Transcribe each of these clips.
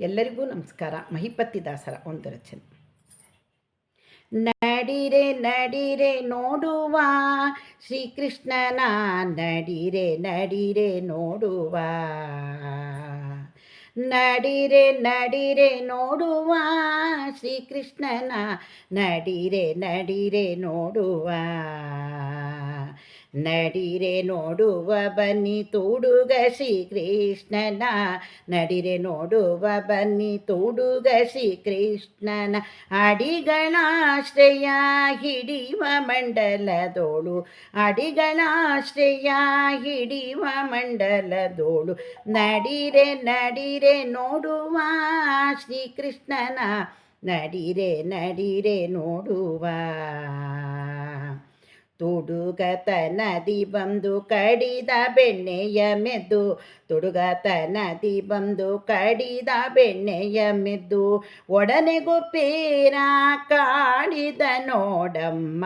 ಎಲ್ಲರಿಗೂ ನಮಸ್ಕಾರ. ಮಹಿಪತಿ ದಾಸರ ಒಂದು ರಚನೆ. ನಡಿರೆ ನಡಿರೆ ನೋಡುವ ಶ್ರೀಕೃಷ್ಣನ, ನಡಿರೆ ನಡಿರೆ ನೋಡುವ, ನಡಿರೆ ನಡಿರೆ ನೋಡುವ ಶ್ರೀಕೃಷ್ಣನ, ನಡಿರೆ ನಡಿರೆ ನೋಡುವ, ನಡಿರೆ ನೋಡುವ ಬನ್ನಿ ತೂಡುಗ ಶ್ರೀಕೃಷ್ಣನ, ನಡಿರೆ ನೋಡುವ ಬನ್ನಿ ತೂಡುಗ ಶ್ರೀಕೃಷ್ಣನ, ಅಡಿಗಳಾಶ್ರಯ ಹಿಡಿಯುವ ಮಂಡಲದೋಳು, ಅಡಿಗಳಾಶ್ರಯ ಹಿಡಿಯುವ ಮಂಡಲದೋಳು, ನಡಿರೆ ನಡಿರೆ ನೋಡುವ ಶ್ರೀಕೃಷ್ಣನ, ನಡಿರೆ ನಡಿರೆ ನೋಡುವ. ತುಡುಗತನದಿ ಬಂದು ಕಡಿದ ಬೆಣ್ಣೆಯ ಮೆದ್ದು, ತುಡುಗತನದಿ ಬಂದು ಕಡಿದ ಬೆಣ್ಣೆಯ ಮೆದ್ದು, ಒಡನೆ ಗುಪ್ಪೇರ ಕಾಡಿದ ನೋಡಮ್ಮ,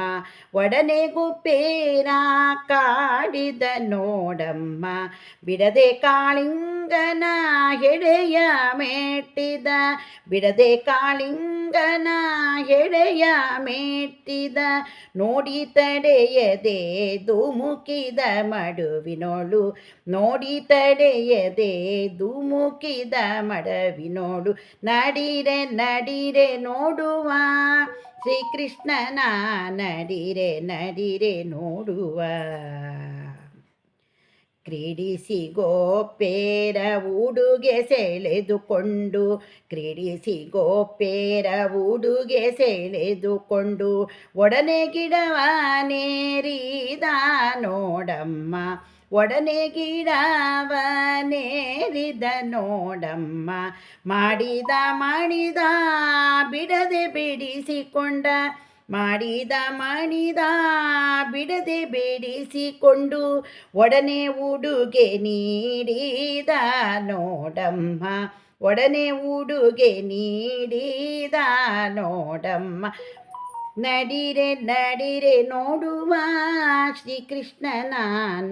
ಒಡನೆ ಗುಪ್ಪೇರ ಕಾಡಿದ ನೋಡಮ್ಮ, ಬಿಡದೆ ಕಾಳಿಂಗನ ಹೆಡೆಯ ಮೆಟ್ಟಿದ, ಬಿಡದೆ ಕಾಳಿಂಗನ ಹೆಡೆಯ ಮೆಟ್ಟಿದ, ನೋಡಿ ತಡೆಯದೆ ಧುಮುಕಿದ ಮಡುವಿನೋಳು, ನೋಡಿ ತಡೆಯದೆ ಧುಮುಕಿದ ಮಡವಿನೋಳು, ನಡಿರೆ ನಡಿರೆ ನೋಡುವ ಶ್ರೀಕೃಷ್ಣನ, ನಡಿರೆ ನಡಿರೆ ನೋಡುವ. ಕ್ರೀಡಿಸಿ ಗೋಪೇರ ಉಡುಗೆ ಸೆಳೆದುಕೊಂಡು, ಕ್ರೀಡಿಸಿ ಗೋಪೇರ ಉಡುಗೆ ಸೆಳೆದುಕೊಂಡು, ಒಡನೆ ಗಿಡವ ನೇರಿದ ನೋಡಮ್ಮ, ಒಡನೆ ಗಿಡವ ನೇರಿದ ನೋಡಮ್ಮ, ಮಾಡಿದ ಮಾಡಿದ ಬಿಡದೆ ಬಿಡಿಸಿಕೊಂಡ, ಮಾಡಿದ ಮಾಡಿದ ಬಿಡದೆ ಬೇಡಿಸಿಕೊಂಡು, ಒಡನೆ ಉಡುಗೆ ನೀಡಿದ ನೋಡಮ್ಮ, ಒಡನೆ ಉಡುಗೆ ನೀಡಿದ ನೋಡಮ್ಮ, ನಡಿರೆ ನಡಿರೆ ನೋಡುವ ಶ್ರೀಕೃಷ್ಣನ,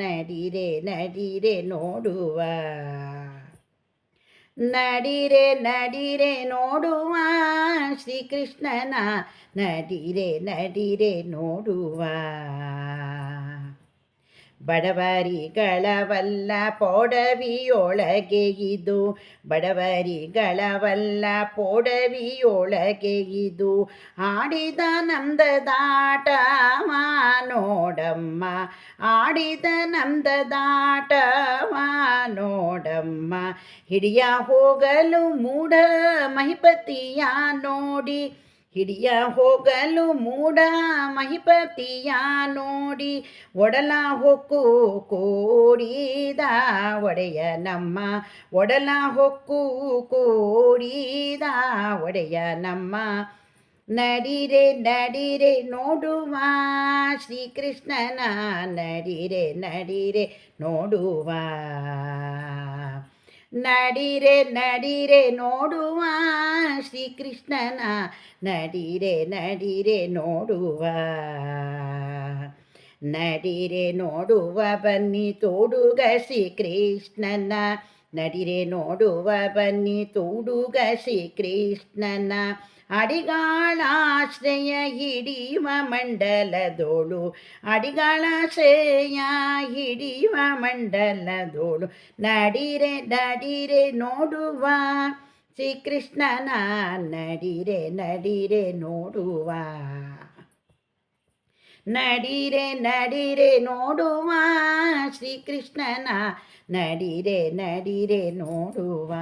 ನಡಿರೆ ನಡಿರೆ ನೋಡುವ, ನಡಿರೆ ನಡಿರೆ ನೋಡುವ ಶ್ರೀಕೃಷ್ಣನ, ನಡಿರೆ ನಡಿರೆ ನೋಡುವ. ಬಡವರಿಗಳವಲ್ಲ ಪೋಡವಿಯೊಳಗೆ ಇದು, ಬಡವರಿಗಳವಲ್ಲ ಪೋಡವಿಯೊಳಗೆ ಇದು, ಆಡಿದ ನಮ್ದದಾಟ ನೋಡಮ್ಮ, ಆಡಿದ ನಮ್ದದಾಟ ನೋಡಮ್ಮ, ಹಿಡಿಯ ಹೋಗಲು ಮೂಢ ಮಹಿಪತಿಯ ನೋಡಿ, ಹಿಡಿಯ ಹೋಗಲು ಮೂಢ ಮಹಿಪತಿಯ ನೋಡಿ, ಒಡಲ ಹೊಕ್ಕು ಕೋಡಿದ ಒಡೆಯ ನಮ್ಮ, ಒಡಲ ಹೊಕ್ಕು ಕೋಡಿದ ಒಡೆಯ ನಮ್ಮ, ನಡಿರೆ ನಡಿರೆ ನೋಡುವ ಶ್ರೀಕೃಷ್ಣನ, ನಡಿರೆ ನಡಿರೆ ನೋಡುವ, ನಡಿರೆ ನಡಿರೆ ನೋಡುವ ಶ್ರೀಕೃಷ್ಣನ, ನಡಿರೆ ನಡಿರೆ ನೋಡುವ, ನಡಿರೆ ನೋಡುವ ಬನ್ನಿ ತೋಡುಗ ಶ್ರೀಕೃಷ್ಣನ, ನಡಿರೆ ನೋಡುವ ಬನ್ನಿ ತೋಡುಗ ಶ್ರೀಕೃಷ್ಣನ, ಅಡಿಗಾಳಾಶ್ರಯ ಹಿಡಿಯುವ ಮಂಡಲದೋಳು, ಅಡಿಗಾಳಾಶ್ರಯ ಹಿಡಿಯುವ ಮಂಡಲದೋಳು, ನಡಿರೆ ನಡಿರೆ ನೋಡುವ ಶ್ರೀಕೃಷ್ಣನ, ನಡಿರೆ ನಡಿರೆ ನೋಡುವ, ನಡಿರೆ ನಡಿರೆ ನೋಡುವ ಶ್ರೀಕೃಷ್ಣನ, ನಡಿರೆ ನಡಿರೆ ನೋಡುವ.